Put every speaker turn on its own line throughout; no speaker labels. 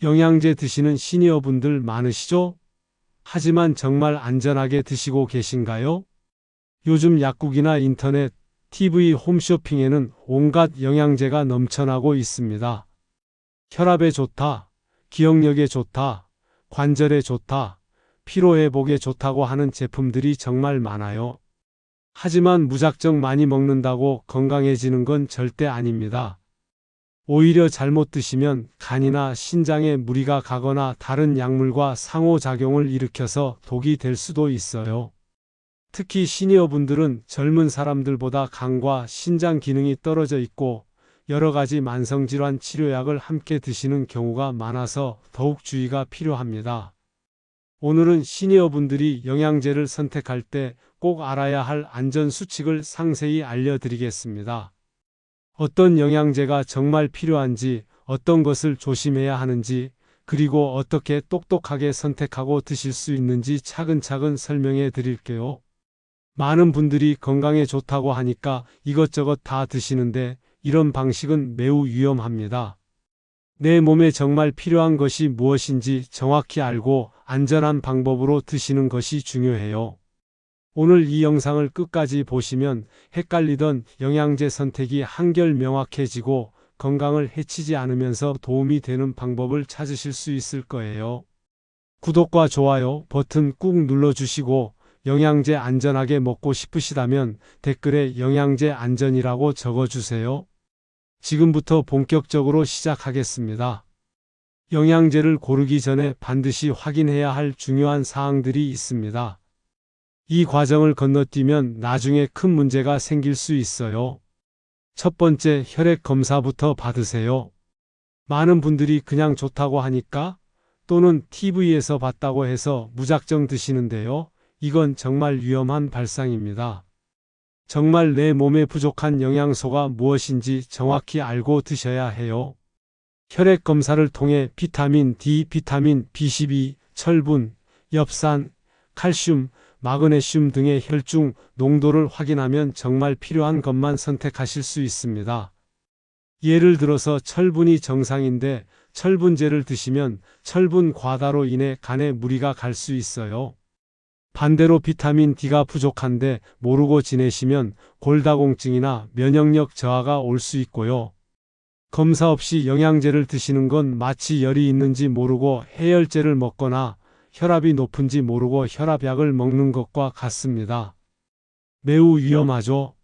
영양제 드시는 시니어분들 많으시죠? 하지만 정말 안전하게 드시고 계신가요? 요즘 약국이나 인터넷, TV 홈쇼핑에는 온갖 영양제가 넘쳐나고 있습니다. 혈압에 좋다, 기억력에 좋다, 관절에 좋다, 피로회복에 좋다고 하는 제품들이 정말 많아요. 하지만 무작정 많이 먹는다고 건강해지는 건 절대 아닙니다. 오히려 잘못 드시면 간이나 신장에 무리가 가거나 다른 약물과 상호작용을 일으켜서 독이 될 수도 있어요. 특히 시니어분들은 젊은 사람들보다 간과 신장 기능이 떨어져 있고 여러 가지 만성질환 치료약을 함께 드시는 경우가 많아서 더욱 주의가 필요합니다. 오늘은 시니어분들이 영양제를 선택할 때 꼭 알아야 할 안전수칙을 상세히 알려드리겠습니다. 어떤 영양제가 정말 필요한지, 어떤 것을 조심해야 하는지, 그리고 어떻게 똑똑하게 선택하고 드실 수 있는지 차근차근 설명해 드릴게요. 많은 분들이 건강에 좋다고 하니까 이것저것 다 드시는데 이런 방식은 매우 위험합니다. 내 몸에 정말 필요한 것이 무엇인지 정확히 알고 안전한 방법으로 드시는 것이 중요해요. 오늘 이 영상을 끝까지 보시면 헷갈리던 영양제 선택이 한결 명확해지고 건강을 해치지 않으면서 도움이 되는 방법을 찾으실 수 있을 거예요. 구독과 좋아요 버튼 꾹 눌러주시고 영양제 안전하게 먹고 싶으시다면 댓글에 영양제 안전이라고 적어주세요. 지금부터 본격적으로 시작하겠습니다. 영양제를 고르기 전에 반드시 확인해야 할 중요한 사항들이 있습니다. 이 과정을 건너뛰면 나중에 큰 문제가 생길 수 있어요. 첫 번째, 혈액 검사부터 받으세요. 많은 분들이 그냥 좋다고 하니까 또는 TV에서 봤다고 해서 무작정 드시는데요. 이건 정말 위험한 발상입니다. 정말 내 몸에 부족한 영양소가 무엇인지 정확히 알고 드셔야 해요. 혈액 검사를 통해 비타민 D, 비타민 B12, 철분, 엽산, 칼슘, 마그네슘 등의 혈중 농도를 확인하면 정말 필요한 것만 선택하실 수 있습니다. 예를 들어서 철분이 정상인데 철분제를 드시면 철분 과다로 인해 간에 무리가 갈 수 있어요. 반대로 비타민 D가 부족한데 모르고 지내시면 골다공증이나 면역력 저하가 올 수 있고요. 검사 없이 영양제를 드시는 건 마치 열이 있는지 모르고 해열제를 먹거나 혈압이 높은지 모르고 혈압약을 먹는 것과 같습니다. 매우 위험하죠.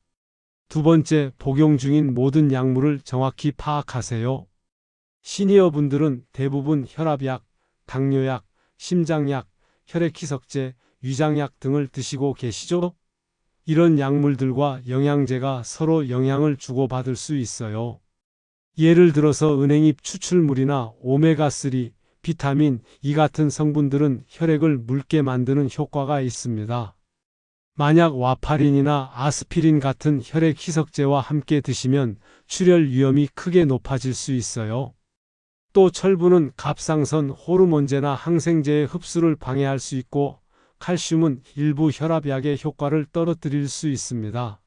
두 번째, 복용 중인 모든 약물을 정확히 파악하세요. 시니어분들은 대부분 혈압약, 당뇨약, 심장약, 혈액희석제, 위장약 등을 드시고 계시죠? 이런 약물들과 영양제가 서로 영향을 주고받을 수 있어요. 예를 들어서 은행잎 추출물이나 오메가3, 비타민 E 같은 성분들은 혈액을 묽게 만드는 효과가 있습니다. 만약 와파린이나 아스피린 같은 혈액 희석제와 함께 드시면 출혈 위험이 크게 높아질 수 있어요. 또 철분은 갑상선 호르몬제나 항생제의 흡수를 방해할 수 있고 칼슘은 일부 혈압약의 효과를 떨어뜨릴 수 있습니다.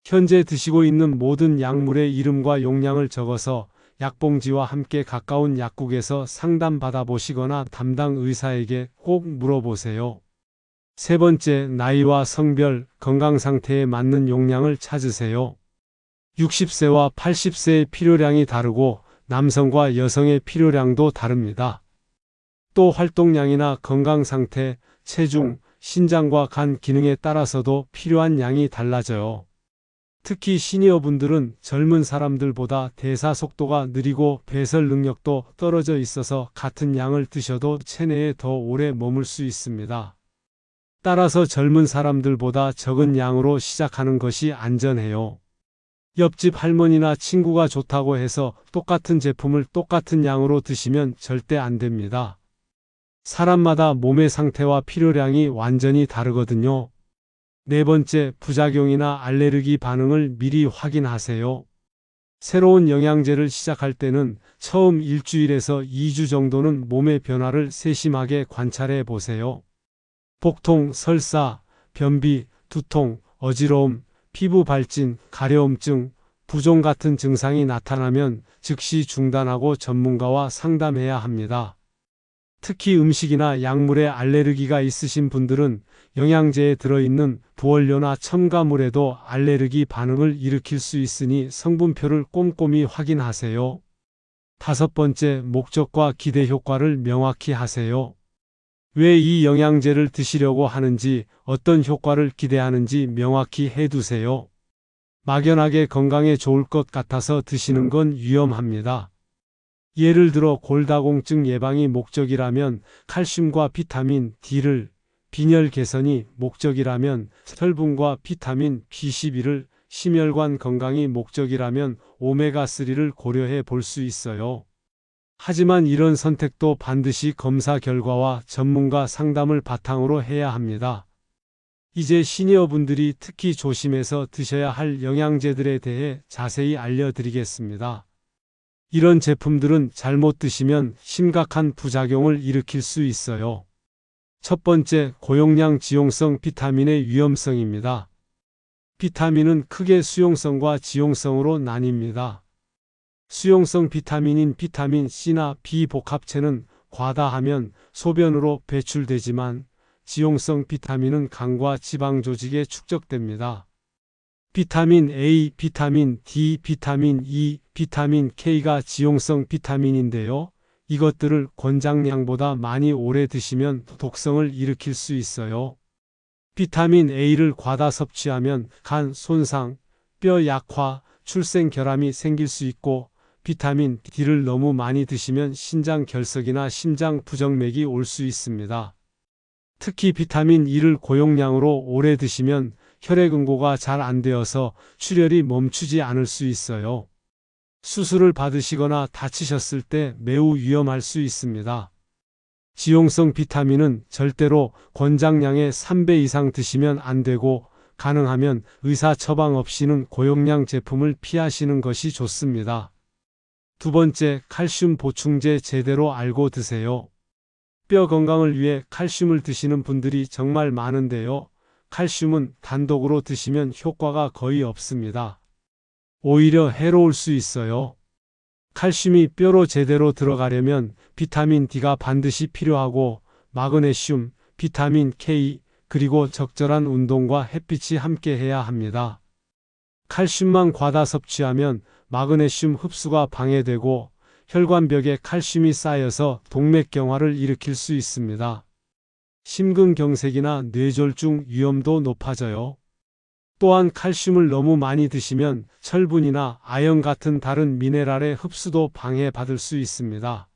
현재 드시고 있는 모든 약물의 이름과 용량을 적어서 약봉지와 함께 가까운 약국에서 상담받아 보시거나 담당 의사에게 꼭 물어보세요. 세 번째, 나이와 성별, 건강 상태에 맞는 용량을 찾으세요. 60세와 80세의 필요량이 다르고 남성과 여성의 필요량도 다릅니다. 또 활동량이나 건강 상태, 체중, 신장과 간 기능에 따라서도 필요한 양이 달라져요. 특히 시니어분들은 젊은 사람들보다 대사 속도가 느리고 배설 능력도 떨어져 있어서 같은 양을 드셔도 체내에 더 오래 머물 수 있습니다. 따라서 젊은 사람들보다 적은 양으로 시작하는 것이 안전해요. 옆집 할머니나 친구가 좋다고 해서 똑같은 제품을 똑같은 양으로 드시면 절대 안 됩니다. 사람마다 몸의 상태와 필요량이 완전히 다르거든요. 네 번째, 부작용이나 알레르기 반응을 미리 확인하세요. 새로운 영양제를 시작할 때는 처음 일주일에서 2주 정도는 몸의 변화를 세심하게 관찰해 보세요. 복통, 설사, 변비, 두통, 어지러움, 피부 발진, 가려움증, 부종 같은 증상이 나타나면 즉시 중단하고 전문가와 상담해야 합니다. 특히 음식이나 약물에 알레르기가 있으신 분들은 영양제에 들어있는 부원료나 첨가물에도 알레르기 반응을 일으킬 수 있으니 성분표를 꼼꼼히 확인하세요. 5번째, 목적과 기대 효과를 명확히 하세요. 왜 이 영양제를 드시려고 하는지, 어떤 효과를 기대하는지 명확히 해두세요. 막연하게 건강에 좋을 것 같아서 드시는 건 위험합니다. 예를 들어 골다공증 예방이 목적이라면 칼슘과 비타민 D를, 빈혈 개선이 목적이라면 철분과 비타민 B12를, 심혈관 건강이 목적이라면 오메가3를 고려해 볼 수 있어요. 하지만 이런 선택도 반드시 검사 결과와 전문가 상담을 바탕으로 해야 합니다. 이제 시니어분들이 특히 조심해서 드셔야 할 영양제들에 대해 자세히 알려드리겠습니다. 이런 제품들은 잘못 드시면 심각한 부작용을 일으킬 수 있어요. 첫 번째, 고용량 지용성 비타민의 위험성입니다. 비타민은 크게 수용성과 지용성으로 나뉩니다. 수용성 비타민인 비타민 C나 B 복합체는 과다하면 소변으로 배출되지만 지용성 비타민은 간과 지방 조직에 축적됩니다. 비타민 A, 비타민 D, 비타민 E, 비타민 K가 지용성 비타민인데요. 이것들을 권장량보다 많이 오래 드시면 독성을 일으킬 수 있어요. 비타민 A를 과다 섭취하면 간 손상, 뼈 약화, 출생 결함이 생길 수 있고, 비타민 D를 너무 많이 드시면 신장 결석이나 심장 부정맥이 올 수 있습니다. 특히 비타민 E를 고용량으로 오래 드시면 혈액응고가 잘 안 되어서 출혈이 멈추지 않을 수 있어요. 수술을 받으시거나 다치셨을 때 매우 위험할 수 있습니다. 지용성 비타민은 절대로 권장량의 3배 이상 드시면 안 되고, 가능하면 의사 처방 없이는 고용량 제품을 피하시는 것이 좋습니다. 두 번째, 칼슘 보충제 제대로 알고 드세요. 뼈 건강을 위해 칼슘을 드시는 분들이 정말 많은데요. 칼슘은 단독으로 드시면 효과가 거의 없습니다. 오히려 해로울 수 있어요. 칼슘이 뼈로 제대로 들어가려면 비타민 D가 반드시 필요하고, 마그네슘, 비타민 K, 그리고 적절한 운동과 햇빛이 함께 해야 합니다. 칼슘만 과다 섭취하면 마그네슘 흡수가 방해되고 혈관벽에 칼슘이 쌓여서 동맥경화를 일으킬 수 있습니다. 심근경색이나 뇌졸중 위험도 높아져요. 또한 칼슘을 너무 많이 드시면 철분이나 아연 같은 다른 미네랄의 흡수도 방해받을 수 있습니다.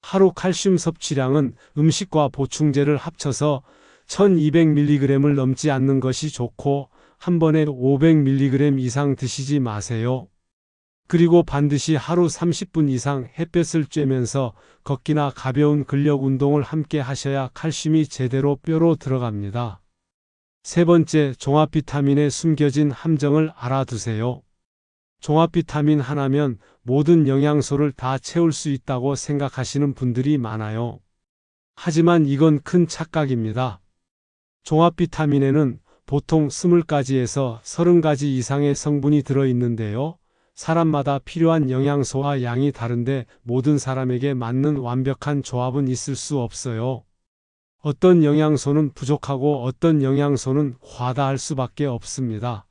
하루 칼슘 섭취량은 음식과 보충제를 합쳐서 1200mg을 넘지 않는 것이 좋고, 한 번에 500mg 이상 드시지 마세요. 그리고 반드시 하루 30분 이상 햇볕을 쬐면서 걷기나 가벼운 근력 운동을 함께 하셔야 칼슘이 제대로 뼈로 들어갑니다. 세 번째, 종합 비타민의 숨겨진 함정을 알아두세요. 종합 비타민 하나면 모든 영양소를 다 채울 수 있다고 생각하시는 분들이 많아요. 하지만 이건 큰 착각입니다. 종합 비타민에는 보통 20가지에서 30가지 이상의 성분이 들어있는데요. 사람마다 필요한 영양소와 양이 다른데 모든 사람에게 맞는 완벽한 조합은 있을 수 없어요. 어떤 영양소는 부족하고 어떤 영양소는 과다할 수밖에 없습니다.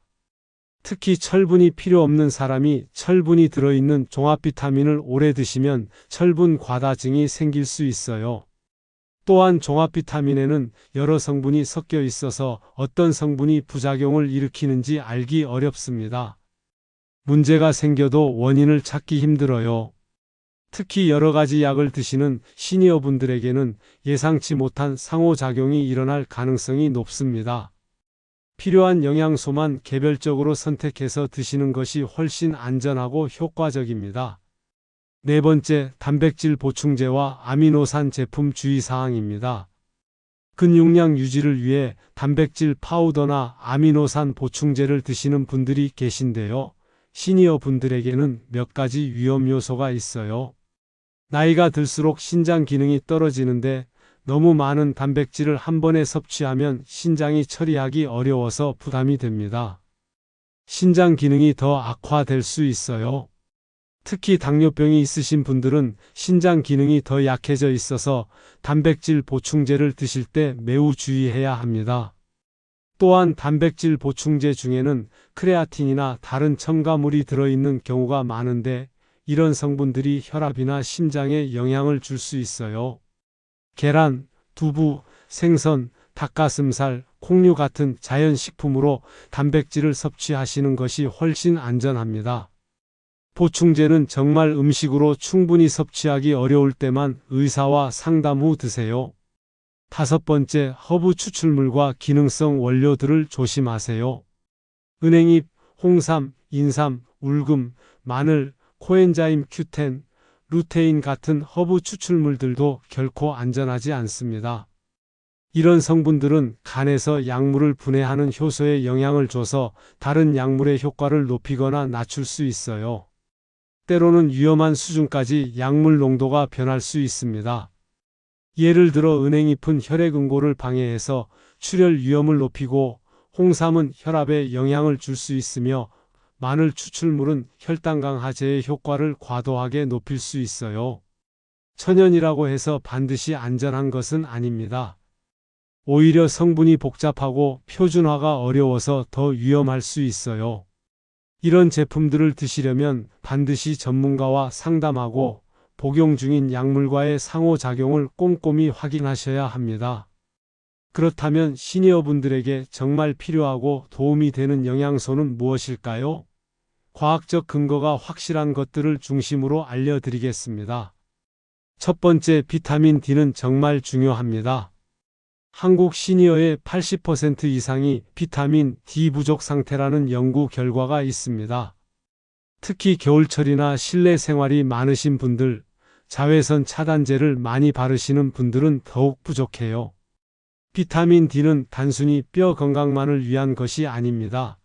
특히 철분이 필요 없는 사람이 철분이 들어있는 종합 비타민을 오래 드시면 철분 과다증이 생길 수 있어요. 또한 종합 비타민에는 여러 성분이 섞여 있어서 어떤 성분이 부작용을 일으키는지 알기 어렵습니다. 문제가 생겨도 원인을 찾기 힘들어요. 특히 여러 가지 약을 드시는 시니어분들에게는 예상치 못한 상호작용이 일어날 가능성이 높습니다. 필요한 영양소만 개별적으로 선택해서 드시는 것이 훨씬 안전하고 효과적입니다. 네 번째, 단백질 보충제와 아미노산 제품 주의사항입니다. 근육량 유지를 위해 단백질 파우더나 아미노산 보충제를 드시는 분들이 계신데요. 시니어 분들에게는 몇 가지 위험 요소가 있어요. 나이가 들수록 신장 기능이 떨어지는데 너무 많은 단백질을 한 번에 섭취하면 신장이 처리하기 어려워서 부담이 됩니다. 신장 기능이 더 악화될 수 있어요. 특히 당뇨병이 있으신 분들은 신장 기능이 더 약해져 있어서 단백질 보충제를 드실 때 매우 주의해야 합니다. 또한 단백질 보충제 중에는 크레아틴이나 다른 첨가물이 들어있는 경우가 많은데 이런 성분들이 혈압이나 심장에 영향을 줄 수 있어요. 계란, 두부, 생선, 닭가슴살, 콩류 같은 자연식품으로 단백질을 섭취하시는 것이 훨씬 안전합니다. 보충제는 정말 음식으로 충분히 섭취하기 어려울 때만 의사와 상담 후 드세요. 5번째, 허브 추출물과 기능성 원료들을 조심하세요. 은행잎, 홍삼, 인삼, 울금, 마늘, 코엔자임 Q10, 루테인 같은 허브 추출물들도 결코 안전하지 않습니다. 이런 성분들은 간에서 약물을 분해하는 효소에 영향을 줘서 다른 약물의 효과를 높이거나 낮출 수 있어요. 때로는 위험한 수준까지 약물 농도가 변할 수 있습니다. 예를 들어 은행잎은 혈액 응고를 방해해서 출혈 위험을 높이고 홍삼은 혈압에 영향을 줄 수 있으며 마늘 추출물은 혈당 강화제의 효과를 과도하게 높일 수 있어요. 천연이라고 해서 반드시 안전한 것은 아닙니다. 오히려 성분이 복잡하고 표준화가 어려워서 더 위험할 수 있어요. 이런 제품들을 드시려면 반드시 전문가와 상담하고 복용 중인 약물과의 상호작용을 꼼꼼히 확인하셔야 합니다. 그렇다면 시니어분들에게 정말 필요하고 도움이 되는 영양소는 무엇일까요? 과학적 근거가 확실한 것들을 중심으로 알려드리겠습니다. 첫 번째, 비타민 D는 정말 중요합니다. 한국 시니어의 80% 이상이 비타민 D 부족 상태라는 연구 결과가 있습니다. 특히 겨울철이나 실내 생활이 많으신 분들, 자외선 차단제를 많이 바르시는 분들은 더욱 부족해요. 비타민 D는 단순히 뼈 건강만을 위한 것이 아닙니다.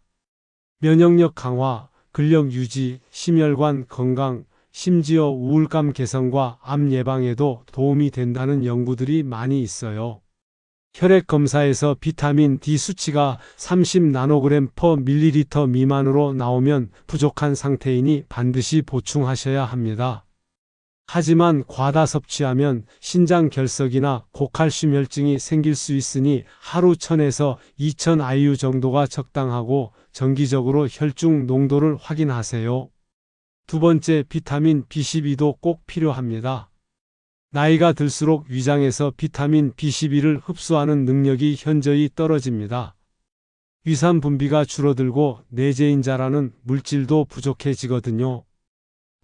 면역력 강화, 근력 유지, 심혈관 건강, 심지어 우울감 개선과 암 예방에도 도움이 된다는 연구들이 많이 있어요. 혈액 검사에서 비타민 D 수치가 30나노그램/ml 미만으로 나오면 부족한 상태이니 반드시 보충하셔야 합니다. 하지만 과다 섭취하면 신장 결석이나 고칼슘 혈증이 생길 수 있으니 하루 1000에서 2000 IU 정도가 적당하고 정기적으로 혈중 농도를 확인하세요. 두 번째, 비타민 B12도 꼭 필요합니다. 나이가 들수록 위장에서 비타민 B12를 흡수하는 능력이 현저히 떨어집니다. 위산 분비가 줄어들고 내재인 자라는 물질도 부족해지거든요.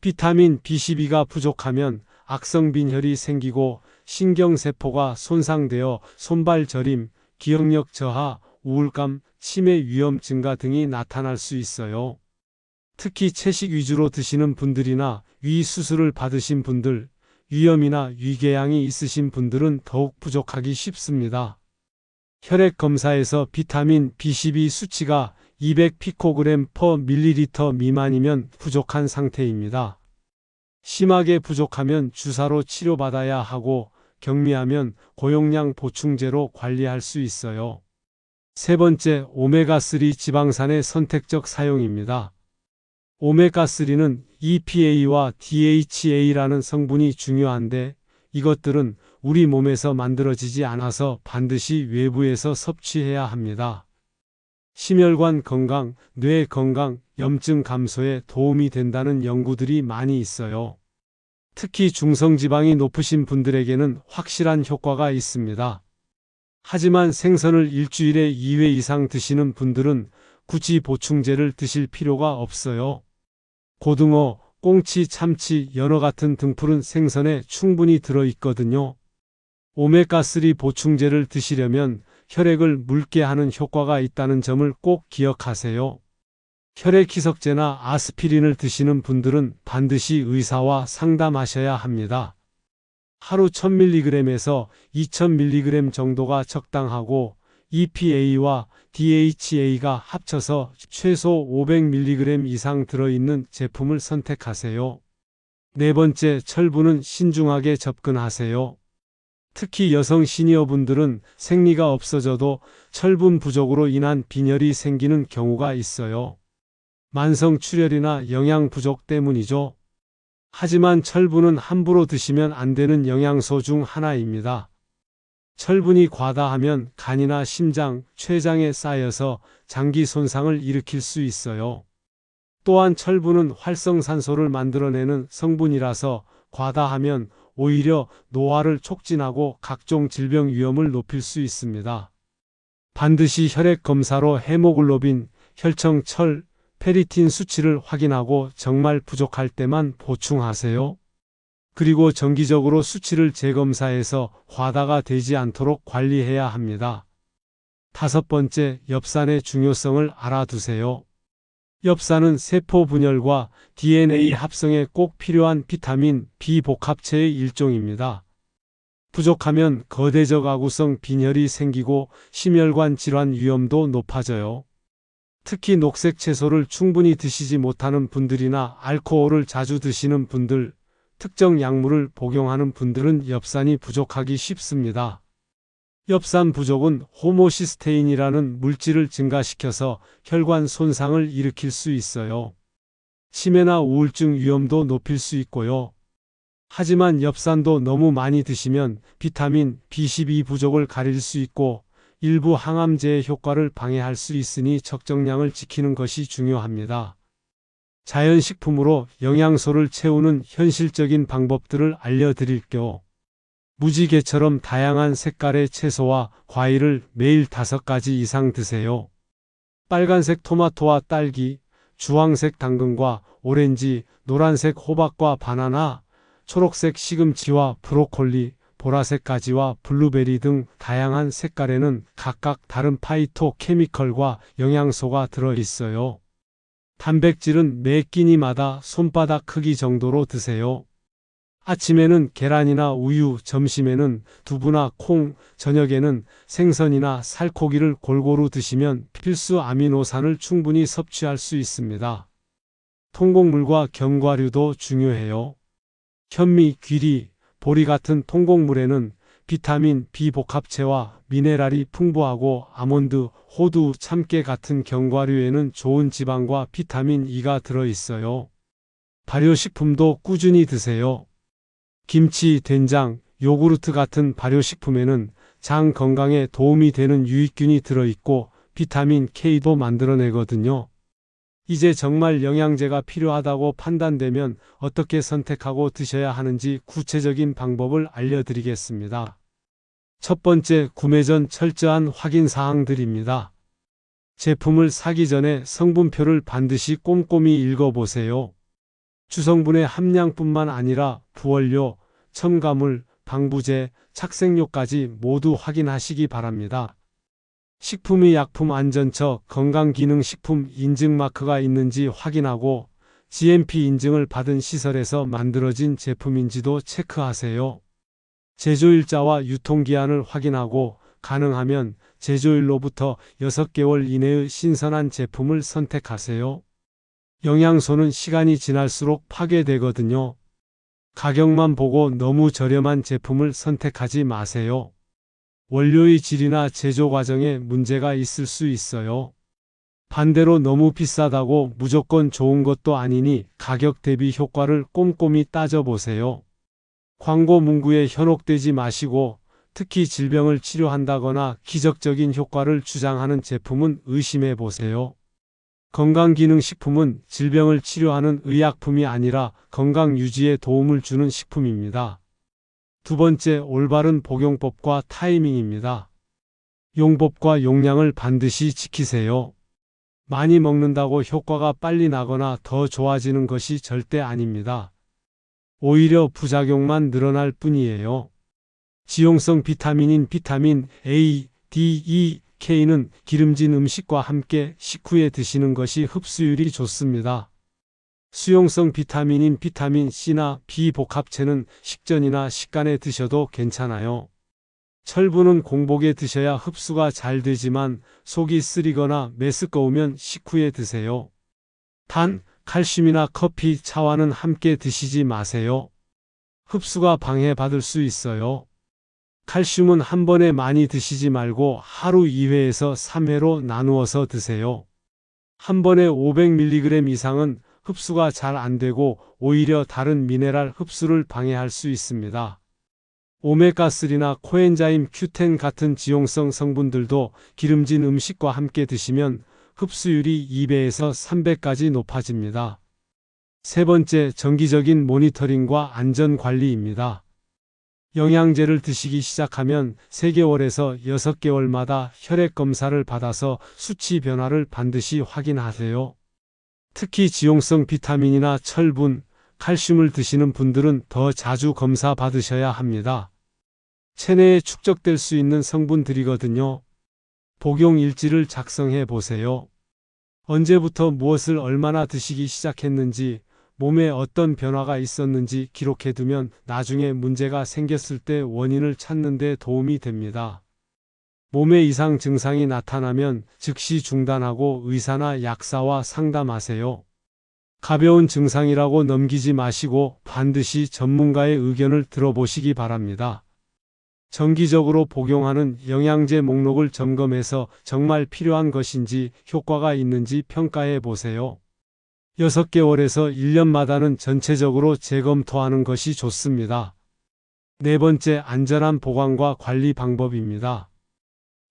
비타민 B12가 부족하면 악성빈혈이 생기고 신경세포가 손상되어 손발 저림, 기억력 저하, 우울감, 치매 위험 증가 등이 나타날 수 있어요. 특히 채식 위주로 드시는 분들이나 위 수술을 받으신 분들, 위염이나 위궤양이 있으신 분들은 더욱 부족하기 쉽습니다. 혈액 검사에서 비타민 B12 수치가 200피코그램/ml 미만이면 부족한 상태입니다. 심하게 부족하면 주사로 치료받아야 하고 경미하면 고용량 보충제로 관리할 수 있어요. 세 번째, 오메가3 지방산의 선택적 사용입니다. 오메가3는 EPA와 DHA라는 성분이 중요한데 이것들은 우리 몸에서 만들어지지 않아서 반드시 외부에서 섭취해야 합니다. 심혈관 건강, 뇌 건강, 염증 감소에 도움이 된다는 연구들이 많이 있어요. 특히 중성지방이 높으신 분들에게는 확실한 효과가 있습니다. 하지만 생선을 일주일에 2회 이상 드시는 분들은 굳이 보충제를 드실 필요가 없어요. 고등어, 꽁치, 참치, 연어 같은 등푸른 생선에 충분히 들어있거든요. 오메가3 보충제를 드시려면 혈액을 묽게 하는 효과가 있다는 점을 꼭 기억하세요. 혈액 희석제나 아스피린을 드시는 분들은 반드시 의사와 상담하셔야 합니다. 하루 1000mg에서 2000mg 정도가 적당하고 EPA와 DHA가 합쳐서 최소 500mg 이상 들어있는 제품을 선택하세요. 네 번째, 철분은 신중하게 접근하세요. 특히 여성 시니어분들은 생리가 없어져도 철분 부족으로 인한 빈혈이 생기는 경우가 있어요. 만성출혈이나 영양 부족 때문이죠. 하지만 철분은 함부로 드시면 안 되는 영양소 중 하나입니다. 철분이 과다하면 간이나 심장, 췌장에 쌓여서 장기 손상을 일으킬 수 있어요. 또한 철분은 활성산소를 만들어내는 성분이라서 과다하면 오히려 노화를 촉진하고 각종 질병 위험을 높일 수 있습니다. 반드시 혈액 검사로 헤모글로빈, 혈청, 철, 페리틴 수치를 확인하고 정말 부족할 때만 보충하세요. 그리고 정기적으로 수치를 재검사해서 과다가 되지 않도록 관리해야 합니다. 5번째, 엽산의 중요성을 알아두세요. 엽산은 세포 분열과 DNA 합성에 꼭 필요한 비타민 B 복합체의 일종입니다. 부족하면 거대적 아구성 빈혈이 생기고 심혈관 질환 위험도 높아져요. 특히 녹색 채소를 충분히 드시지 못하는 분들이나 알코올을 자주 드시는 분들, 특정 약물을 복용하는 분들은 엽산이 부족하기 쉽습니다. 엽산 부족은 호모시스테인이라는 물질을 증가시켜서 혈관 손상을 일으킬 수 있어요. 치매나 우울증 위험도 높일 수 있고요. 하지만 엽산도 너무 많이 드시면 비타민 B12 부족을 가릴 수 있고 일부 항암제의 효과를 방해할 수 있으니 적정량을 지키는 것이 중요합니다. 자연식품으로 영양소를 채우는 현실적인 방법들을 알려드릴게요. 무지개처럼 다양한 색깔의 채소와 과일을 매일 5가지 이상 드세요. 빨간색 토마토와 딸기, 주황색 당근과 오렌지, 노란색 호박과 바나나, 초록색 시금치와 브로콜리, 보라색 가지와 블루베리 등 다양한 색깔에는 각각 다른 파이토 케미컬과 영양소가 들어있어요. 단백질은 매 끼니마다 손바닥 크기 정도로 드세요. 아침에는 계란이나 우유, 점심에는 두부나 콩, 저녁에는 생선이나 살코기를 골고루 드시면 필수 아미노산을 충분히 섭취할 수 있습니다. 통곡물과 견과류도 중요해요. 현미, 귀리, 보리 같은 통곡물에는 비타민 B 복합체와 미네랄이 풍부하고 아몬드, 호두, 참깨 같은 견과류에는 좋은 지방과 비타민 E가 들어있어요. 발효식품도 꾸준히 드세요. 김치, 된장, 요구르트 같은 발효식품에는 장 건강에 도움이 되는 유익균이 들어있고 비타민 K도 만들어내거든요. 이제 정말 영양제가 필요하다고 판단되면 어떻게 선택하고 드셔야 하는지 구체적인 방법을 알려드리겠습니다. 첫 번째, 구매 전 철저한 확인 사항들입니다. 제품을 사기 전에 성분표를 반드시 꼼꼼히 읽어보세요. 주성분의 함량뿐만 아니라 부원료, 첨가물, 방부제, 착색료까지 모두 확인하시기 바랍니다. 식품의 약품안전처 건강기능식품 인증마크가 있는지 확인하고 GMP 인증을 받은 시설에서 만들어진 제품인지도 체크하세요. 제조일자와 유통기한을 확인하고 가능하면 제조일로부터 6개월 이내의 신선한 제품을 선택하세요. 영양소는 시간이 지날수록 파괴되거든요. 가격만 보고 너무 저렴한 제품을 선택하지 마세요. 원료의 질이나 제조 과정에 문제가 있을 수 있어요. 반대로 너무 비싸다고 무조건 좋은 것도 아니니 가격 대비 효과를 꼼꼼히 따져보세요. 광고 문구에 현혹되지 마시고 특히 질병을 치료한다거나 기적적인 효과를 주장하는 제품은 의심해 보세요. 건강기능식품은 질병을 치료하는 의약품이 아니라 건강 유지에 도움을 주는 식품입니다. 두 번째, 올바른 복용법과 타이밍입니다. 용법과 용량을 반드시 지키세요. 많이 먹는다고 효과가 빨리 나거나 더 좋아지는 것이 절대 아닙니다. 오히려 부작용만 늘어날 뿐이에요. 지용성 비타민인 비타민 A, D, E, K는 기름진 음식과 함께 식후에 드시는 것이 흡수율이 좋습니다. 수용성 비타민인 비타민 C나 B 복합체는 식전이나 식간에 드셔도 괜찮아요. 철분은 공복에 드셔야 흡수가 잘 되지만 속이 쓰리거나 메스꺼우면 식후에 드세요. 단, 칼슘이나 커피, 차와는 함께 드시지 마세요. 흡수가 방해받을 수 있어요. 칼슘은 한 번에 많이 드시지 말고 하루 2회에서 3회로 나누어서 드세요. 한 번에 500mg 이상은 흡수가 잘 안 되고 오히려 다른 미네랄 흡수를 방해할 수 있습니다. 오메가3나 코엔자임 Q10 같은 지용성 성분들도 기름진 음식과 함께 드시면 흡수율이 2배에서 3배까지 높아집니다. 세 번째, 정기적인 모니터링과 안전관리입니다. 영양제를 드시기 시작하면 3개월에서 6개월마다 혈액 검사를 받아서 수치 변화를 반드시 확인하세요. 특히 지용성 비타민이나 철분, 칼슘을 드시는 분들은 더 자주 검사 받으셔야 합니다. 체내에 축적될 수 있는 성분들이거든요. 복용 일지를 작성해 보세요. 언제부터 무엇을 얼마나 드시기 시작했는지, 몸에 어떤 변화가 있었는지 기록해 두면 나중에 문제가 생겼을 때 원인을 찾는 데 도움이 됩니다. 몸에 이상 증상이 나타나면 즉시 중단하고 의사나 약사와 상담하세요. 가벼운 증상이라고 넘기지 마시고 반드시 전문가의 의견을 들어보시기 바랍니다. 정기적으로 복용하는 영양제 목록을 점검해서 정말 필요한 것인지 효과가 있는지 평가해 보세요. 6개월에서 1년마다는 전체적으로 재검토하는 것이 좋습니다. 네 번째, 안전한 보관과 관리 방법입니다.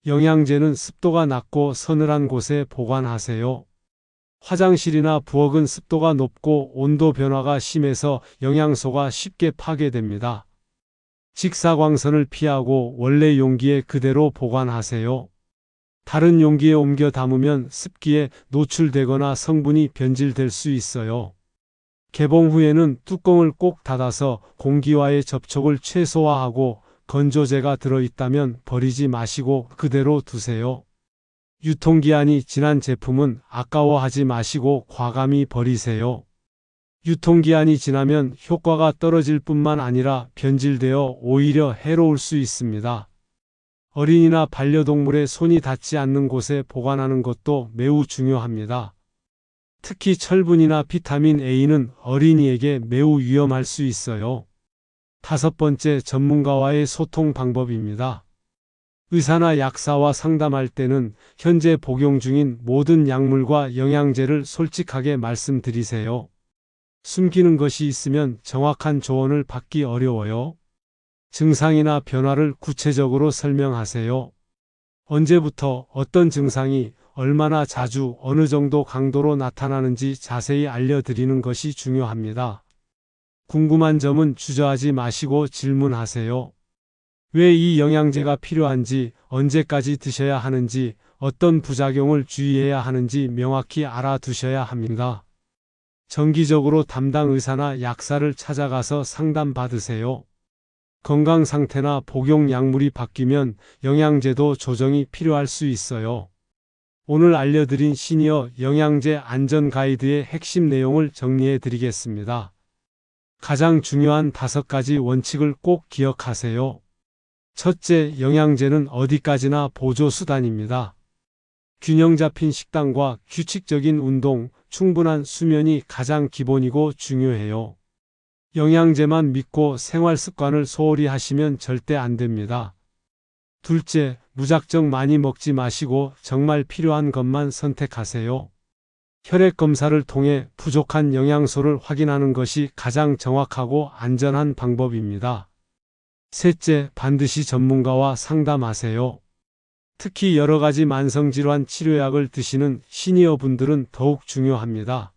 영양제는 습도가 낮고 서늘한 곳에 보관하세요. 화장실이나 부엌은 습도가 높고 온도 변화가 심해서 영양소가 쉽게 파괴됩니다. 직사광선을 피하고 원래 용기에 그대로 보관하세요. 다른 용기에 옮겨 담으면 습기에 노출되거나 성분이 변질될 수 있어요. 개봉 후에는 뚜껑을 꼭 닫아서 공기와의 접촉을 최소화하고 건조제가 들어있다면 버리지 마시고 그대로 두세요. 유통기한이 지난 제품은 아까워하지 마시고 과감히 버리세요. 유통기한이 지나면 효과가 떨어질 뿐만 아니라 변질되어 오히려 해로울 수 있습니다. 어린이나 반려동물의 손이 닿지 않는 곳에 보관하는 것도 매우 중요합니다. 특히 철분이나 비타민 A는 어린이에게 매우 위험할 수 있어요. 다섯 번째, 전문가와의 소통 방법입니다. 의사나 약사와 상담할 때는 현재 복용 중인 모든 약물과 영양제를 솔직하게 말씀드리세요. 숨기는 것이 있으면 정확한 조언을 받기 어려워요. 증상이나 변화를 구체적으로 설명하세요. 언제부터 어떤 증상이 얼마나 자주 어느 정도 강도로 나타나는지 자세히 알려드리는 것이 중요합니다. 궁금한 점은 주저하지 마시고 질문하세요. 왜 이 영양제가 필요한지, 언제까지 드셔야 하는지, 어떤 부작용을 주의해야 하는지 명확히 알아두셔야 합니다. 정기적으로 담당 의사나 약사를 찾아가서 상담받으세요. 건강 상태나 복용 약물이 바뀌면 영양제도 조정이 필요할 수 있어요. 오늘 알려드린 시니어 영양제 안전 가이드의 핵심 내용을 정리해 드리겠습니다. 가장 중요한 5가지 원칙을 꼭 기억하세요. 첫째, 영양제는 어디까지나 보조수단입니다. 균형 잡힌 식단과 규칙적인 운동, 충분한 수면이 가장 기본이고 중요해요. 영양제만 믿고 생활 습관을 소홀히 하시면 절대 안 됩니다. 둘째, 무작정 많이 먹지 마시고 정말 필요한 것만 선택하세요. 혈액 검사를 통해 부족한 영양소를 확인하는 것이 가장 정확하고 안전한 방법입니다. 셋째, 반드시 전문가와 상담하세요. 특히 여러 가지 만성질환 치료약을 드시는 시니어분들은 더욱 중요합니다.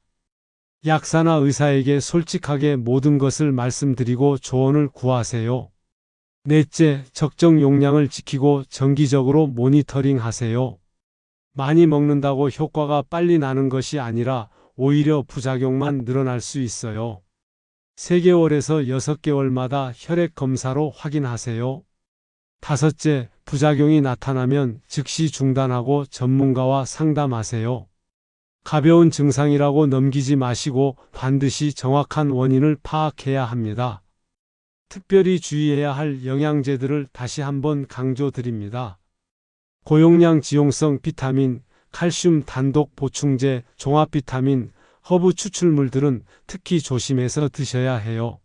약사나 의사에게 솔직하게 모든 것을 말씀드리고 조언을 구하세요. 넷째, 적정 용량을 지키고 정기적으로 모니터링 하세요. 많이 먹는다고 효과가 빨리 나는 것이 아니라 오히려 부작용만 늘어날 수 있어요. 3개월에서 6개월마다 혈액 검사로 확인하세요. 다섯째, 부작용이 나타나면 즉시 중단하고 전문가와 상담하세요. 가벼운 증상이라고 넘기지 마시고 반드시 정확한 원인을 파악해야 합니다. 특별히 주의해야 할 영양제들을 다시 한번 강조드립니다. 고용량 지용성 비타민, 칼슘 단독 보충제, 종합 비타민, 허브 추출물들은 특히 조심해서 드셔야 해요.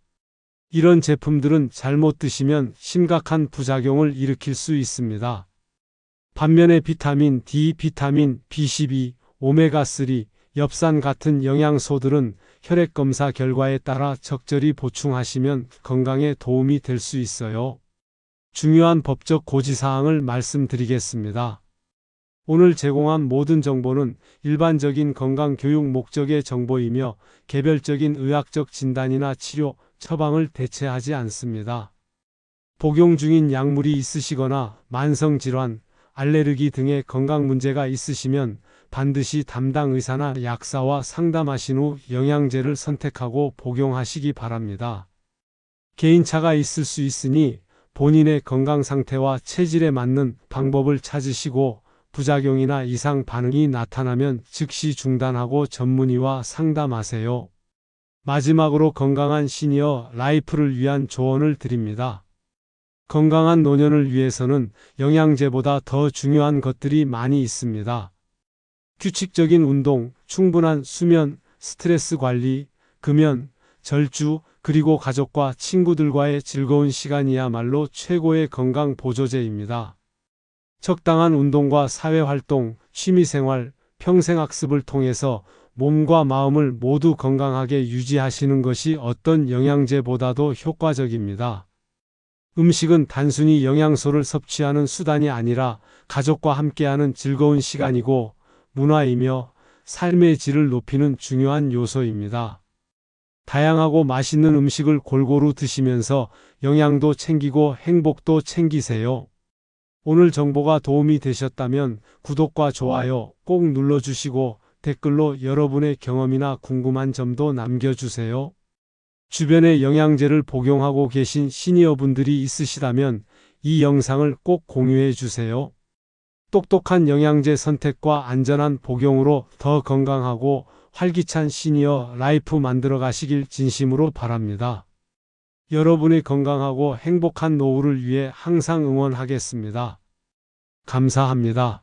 이런 제품들은 잘못 드시면 심각한 부작용을 일으킬 수 있습니다. 반면에 비타민 D, 비타민 B12, 오메가3, 엽산 같은 영양소들은 혈액 검사 결과에 따라 적절히 보충하시면 건강에 도움이 될 수 있어요. 중요한 법적 고지사항을 말씀드리겠습니다. 오늘 제공한 모든 정보는 일반적인 건강교육 목적의 정보이며 개별적인 의학적 진단이나 치료, 처방을 대체하지 않습니다. 복용 중인 약물이 있으시거나 만성질환, 알레르기 등의 건강 문제가 있으시면 반드시 담당 의사나 약사와 상담하신 후 영양제를 선택하고 복용하시기 바랍니다. 개인차가 있을 수 있으니 본인의 건강 상태와 체질에 맞는 방법을 찾으시고 부작용이나 이상 반응이 나타나면 즉시 중단하고 전문의와 상담하세요. 마지막으로 건강한 시니어 라이프를 위한 조언을 드립니다. 건강한 노년을 위해서는 영양제보다 더 중요한 것들이 많이 있습니다. 규칙적인 운동, 충분한 수면, 스트레스 관리, 금연, 절주, 그리고 가족과 친구들과의 즐거운 시간이야말로 최고의 건강 보조제입니다. 적당한 운동과 사회활동, 취미생활, 평생학습을 통해서 몸과 마음을 모두 건강하게 유지하시는 것이 어떤 영양제보다도 효과적입니다. 음식은 단순히 영양소를 섭취하는 수단이 아니라 가족과 함께하는 즐거운 시간이고 문화이며 삶의 질을 높이는 중요한 요소입니다. 다양하고 맛있는 음식을 골고루 드시면서 영양도 챙기고 행복도 챙기세요. 오늘 정보가 도움이 되셨다면 구독과 좋아요 꼭 눌러주시고 댓글로 여러분의 경험이나 궁금한 점도 남겨주세요. 주변에 영양제를 복용하고 계신 시니어분들이 있으시다면 이 영상을 꼭 공유해 주세요. 똑똑한 영양제 선택과 안전한 복용으로 더 건강하고 활기찬 시니어 라이프 만들어 가시길 진심으로 바랍니다. 여러분의 건강하고 행복한 노후를 위해 항상 응원하겠습니다. 감사합니다.